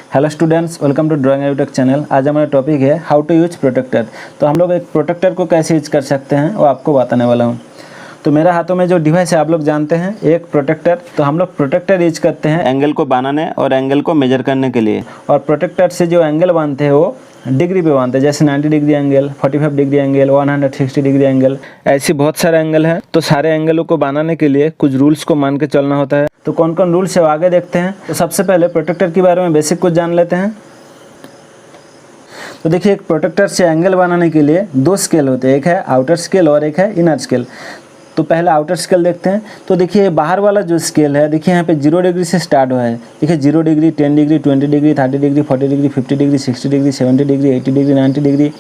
Hello students, welcome to drawing edutech channel. आज हमारा topic है हाउ टू यूज प्रोटेक्टर। तो हम लोग एक प्रोटेक्टर को कैसे यूज कर सकते हैं वो आपको बताने वाला हूँ। तो मेरे हाथों में जो डिवाइस है आप लोग जानते हैं, एक प्रोटेक्टर। तो हम लोग प्रोटेक्टर यूज करते हैं एंगल को बनाने और एंगल को मेजर करने के लिए। और प्रोटेक्टर से जो एंगल बांधते हैं वो डिग्री पे बांधते हैं, जैसे 90 degree angle, 45 degree angle, 160 degree angle, ऐसी बहुत सारे एंगल हैं। तो सारे एंगलों को बनाने के लिए कुछ रूल्स को मान के चलना होता है। तो कौन कौन रूल्स है वो आगे देखते हैं। तो सबसे पहले प्रोटेक्टर के बारे में बेसिक कुछ जान लेते हैं। तो देखिए, एक प्रोटेक्टर से एंगल बनाने के लिए दो स्केल होते हैं, एक है आउटर स्केल और एक है इनर स्केल। तो पहले आउटर स्केल देखते हैं। तो देखिए, बाहर वाला जो स्केल है, देखिए यहाँ पे 0 डिग्री से स्टार्ट हुआ है। देखिए 0 degree, 10 degree, 20 degree, 30 degree, 40 degree, 50 degree, 60 degree, 70 degree, 80 degree, 90 degree,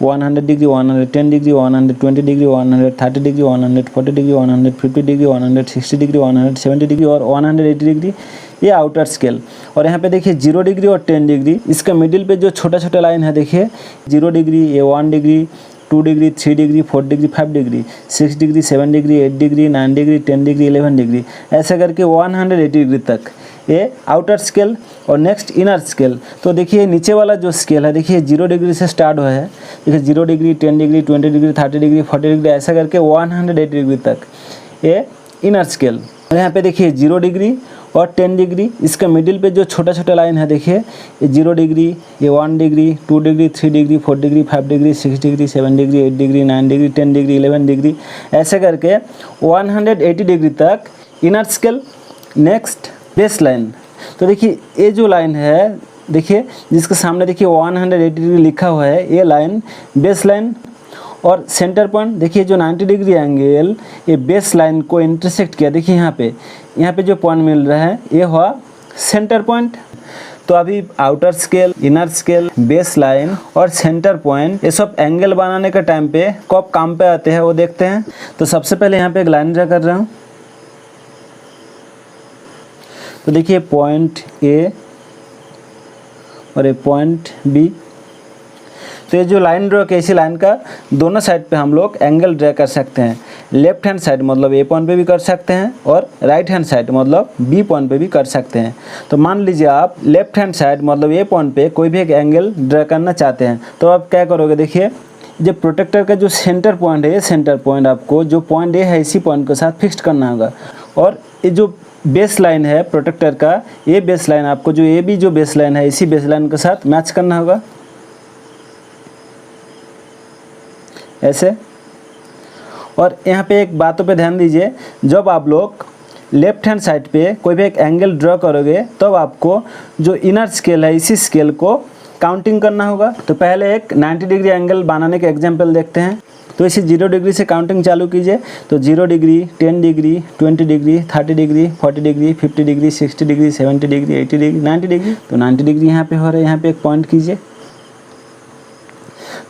100 degree, 110 degree, 120 degree, 130 degree, 140 degree, 150 degree, 160 degree, 170 degree और 180 डिग्री, ये आउटर स्केल। और यहाँ पे देखिए 0 डिग्री और 10 डिग्री, इसका मिडिल पे जो छोटा छोटा लाइन है, देखिए 0 डिग्री, ये 1 degree, 2 degree, 3 degree, 4 degree, 5 degree, 6 degree, 7 degree, 8 degree, 9 degree, 10 degree, 11 degree, ऐसे करके 180 डिग्री तक ये आउटर स्केल। और नेक्स्ट इनर स्केल। तो देखिए नीचे वाला जो स्केल है, देखिए 0 डिग्री से स्टार्ट हुआ है। देखिए 0 degree, 10 degree, 20 degree, 30 degree, 40 degree, ऐसा करके 180 डिग्री तक ये इनर स्केल। और यहाँ पे देखिए 0 डिग्री और 10 डिग्री, इसका मिडिल पे जो छोटा छोटा लाइन है, देखिए ये 0 डिग्री, ये 1 degree, 2 degree, 3 degree, 4 degree, 5 degree, 6 degree, 7 degree, 8 degree, 9 degree, 10 degree, 11 degree, ऐसे करके 180 डिग्री तक inner scale. Next base line. तो देखिए ये जो लाइन है, देखिए जिसके सामने देखिए 180 डिग्री लिखा हुआ है, ये लाइन बेस लाइन। और सेंटर पॉइंट, देखिए जो 90 डिग्री एंगल ये बेस लाइन को इंटरसेक्ट किया, देखिए यहाँ पे जो पॉइंट मिल रहा है ये हुआ सेंटर पॉइंट। तो अभी outer scale, inner scale, base line और सेंटर पॉइंट, ये सब एंगल बनाने के टाइम पे कब काम पे आते हैं वो देखते हैं। तो सबसे पहले यहाँ पे एक लाइन ड्रा कर रहा हूँ। तो देखिए पॉइंट ए और ये पॉइंट बी। तो ये जो लाइन ड्रॉ की, इसी लाइन का दोनों साइड पे हम लोग एंगल ड्रा कर सकते हैं। लेफ्ट हैंड साइड मतलब ए पॉइंट पे भी कर सकते हैं और राइट हैंड साइड मतलब बी पॉइंट पे भी कर सकते हैं। तो मान लीजिए आप लेफ्ट हैंड साइड मतलब ए पॉइंट पे कोई भी एक एंगल ड्रा करना चाहते हैं, तो आप क्या करोगे, देखिए जो प्रोटेक्टर का जो सेंटर पॉइंट है, ये सेंटर पॉइंट आपको जो पॉइंट ए है इसी पॉइंट के साथ फिक्स करना होगा। और ये जो बेस लाइन है प्रोटेक्टर का, ये बेस लाइन आपको जो ए बी जो बेस लाइन है इसी बेस लाइन के साथ मैच करना होगा, ऐसे। और यहाँ पे एक बातों पे ध्यान दीजिए, जब आप लोग लेफ्ट हैंड साइड पे कोई भी एक एंगल ड्रॉ करोगे तब आपको जो इनर स्केल है इसी स्केल को काउंटिंग करना होगा। तो पहले एक 90 डिग्री एंगल बनाने के एग्जांपल देखते हैं। तो इसी 0 डिग्री से काउंटिंग चालू कीजिए। तो 0 degree, 10 degree, 20 degree, 30 degree, 40 degree, 50 degree, 60 degree, 70 degree, 80 degree, 90 degree. तो 90 डिग्री यहाँ पे हो रहा है, यहाँ पे एक पॉइंट कीजिए।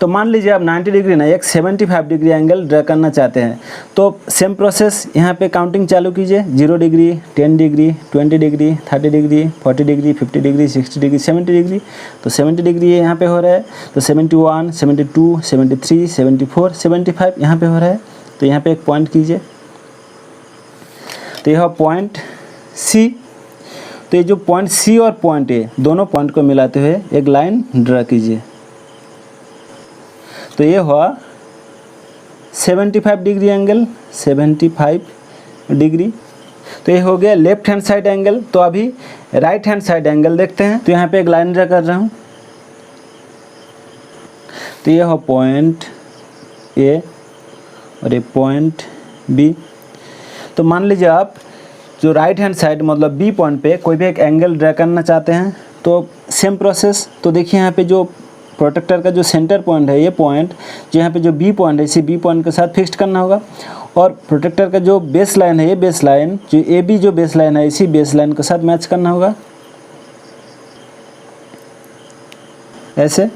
तो मान लीजिए आप 90 डिग्री ना, एक 75 डिग्री एंगल ड्रा करना चाहते हैं। तो सेम प्रोसेस यहाँ पे काउंटिंग चालू कीजिए। 0 degree, 10 degree, 20 degree, 30 degree, 40 degree, 50 degree, 60 degree, 70 degree. तो 70 डिग्री यहाँ पे हो रहा है। तो 71, 72, 73, 74, 75 यहाँ पे हो रहा है। तो यहाँ पे एक पॉइंट कीजिए। तो यह पॉइंट सी। तो ये जो पॉइंट सी और पॉइंट ए, दोनों पॉइंट को मिलाते हुए एक लाइन ड्रा कीजिए। तो ये हुआ 75 डिग्री एंगल, 75 डिग्री। तो ये हो गया लेफ्ट हैंड साइड एंगल। तो अभी राइट हैंड साइड एंगल देखते हैं। तो यहाँ पे एक लाइन ड्रा कर रहा हूँ। तो ये हो पॉइंट ए और ये पॉइंट बी। तो मान लीजिए आप जो राइट हैंड साइड मतलब बी पॉइंट पे कोई भी एक एंगल ड्रा करना चाहते हैं, तो सेम प्रोसेस। तो देखिए यहाँ पे जो प्रोटेक्टर का जो सेंटर पॉइंट है, ये पॉइंट जो यहाँ पे जो बी पॉइंट है इसी बी पॉइंट के साथ फिक्स करना होगा। और प्रोटेक्टर का जो बेस लाइन है, ये बेस लाइन जो ए बी जो बेस लाइन है इसी बेस लाइन के साथ मैच करना होगा, ऐसे।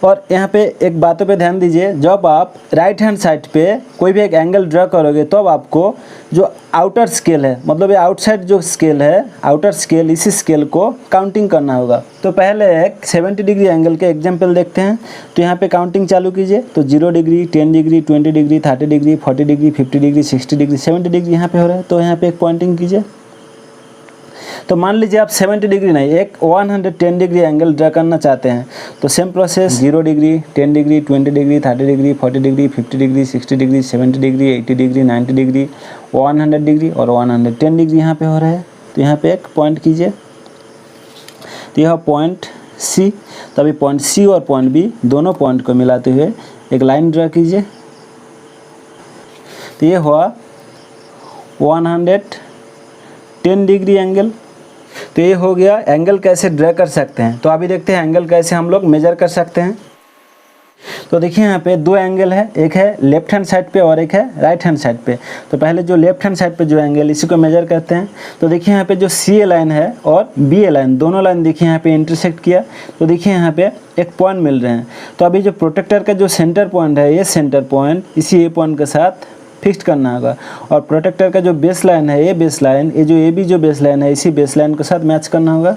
और यहाँ पे एक बातों पे ध्यान दीजिए, जब आप राइट हैंड साइड पे कोई भी एक एंगल ड्रा करोगे तो अब आपको जो आउटर स्केल है मतलब ये आउटसाइड जो स्केल है, आउटर स्केल, इसी स्केल को काउंटिंग करना होगा। तो पहले एक 70 डिग्री एंगल के एग्जांपल देखते हैं। तो यहाँ पे काउंटिंग चालू कीजिए। तो 0 degree, 10 degree, 20 degree, 30 degree, 40 degree, 50 degree, 60 degree, 70 degree यहाँ पे हो रहा है। तो यहाँ पे एक पॉइंटिंग कीजिए। तो मान लीजिए आप 70 डिग्री नहीं, एक 110 डिग्री एंगल ड्रा करना चाहते हैं, तो same process 0 degree, 10 degree, 20 degree, 30 degree, 40 degree, 50 degree, 60 degree, 70 degree, 80 degree, 90 degree, 100 degree और 110 डिग्री यहाँ पे हो रहा है। तो यहाँ पे एक पॉइंट कीजिए, तो यह पॉइंट सी, तो अभी पॉइंट सी और पॉइंट बी दोनों पॉइंट को मिलाते हुए एक लाइन ड्रा कीजिए। तो ये हुआ 110 डिग्री एंगल। तो ये हो गया एंगल कैसे ड्रा कर सकते हैं। तो अभी देखते हैं एंगल कैसे हम लोग मेजर कर सकते हैं। तो देखिए यहाँ पे दो एंगल है, एक है लेफ्ट हैंड साइड पे और एक है राइट हैंड साइड पे। तो पहले जो लेफ्ट हैंड साइड पे जो एंगल इसी को मेजर करते हैं। तो देखिए यहाँ पे जो सी ए लाइन है और बी ए लाइन दोनों लाइन देखिए यहाँ पे इंटरसेक्ट किया। तो देखिए यहाँ पे एक पॉइंट मिल रहे हैं। तो अभी जो प्रोटेक्टर का जो सेंटर पॉइंट है, ये सेंटर पॉइंट इसी ए पॉइंट के साथ फिक्स करना होगा और प्रोटेक्टर का जो बेस लाइन है, ये बेस लाइन, ये जो ए बी जो बेस लाइन है, इसी बेस लाइन के साथ मैच करना होगा।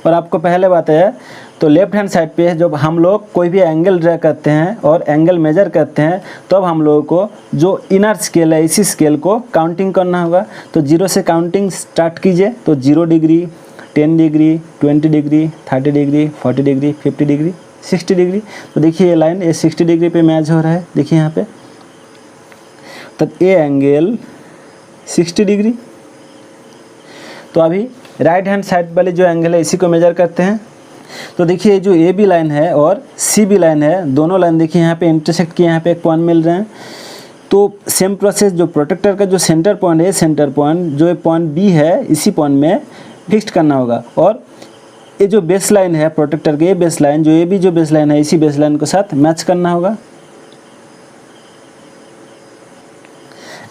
और आपको पहले बात है, तो लेफ्ट हैंड साइड पे जब हम लोग कोई भी एंगल ड्रा करते हैं और एंगल मेजर करते हैं, तब तो हम लोगों को जो इनर स्केल है, इसी स्केल को काउंटिंग करना होगा। तो 0 से काउंटिंग स्टार्ट कीजिए। तो 0 degree, 10 degree, 20 degree, 30 degree, 40 degree, 50 degree, 60 degree. तो देखिए ये लाइन ये 60 डिग्री पे मैच हो रहा है, देखिए यहाँ पे। तब ये एंगल 60 डिग्री। तो अभी राइट हैंड साइड वाले जो एंगल है इसी को मेजर करते हैं। तो देखिए जो ए बी लाइन है और सी बी लाइन है, दोनों लाइन देखिए यहाँ पे इंटरसेक्ट किए, यहाँ पे एक पॉइंट मिल रहे हैं। तो सेम प्रोसेस, जो प्रोटेक्टर का जो सेंटर पॉइंट है, सेंटर पॉइंट जो पॉइंट बी है, इसी पॉइंट में फिक्स करना होगा। और ये जो बेस लाइन है प्रोटेक्टर के, ये बेस लाइन, जो ए बी जो बेस लाइन है, इसी बेस लाइन के साथ मैच करना होगा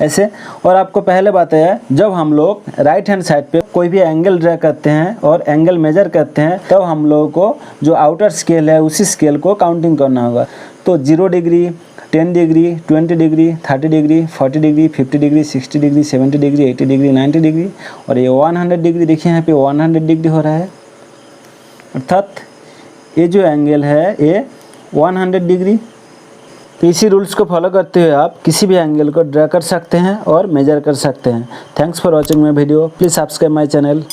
ऐसे। और आपको पहले बात है, जब हम लोग राइट हैंड साइड पे कोई भी एंगल ड्रा करते हैं और एंगल मेजर करते हैं, तब हम लोगों को जो आउटर स्केल है उसी स्केल को काउंटिंग करना होगा। तो 0 degree, 10 degree, 20 degree, 30 degree, 40 degree, 50 degree, 60 degree, 70 degree, 80 degree, 90 degree और ये 100 डिग्री। देखिए यहाँ पे 100 डिग्री हो रहा है, अर्थात ये जो एंगल है ये 100 डिग्री। तो इसी रूल्स को फॉलो करते हुए आप किसी भी एंगल को ड्रा कर सकते हैं और मेजर कर सकते हैं। Thanks for watching my video. Please subscribe my channel.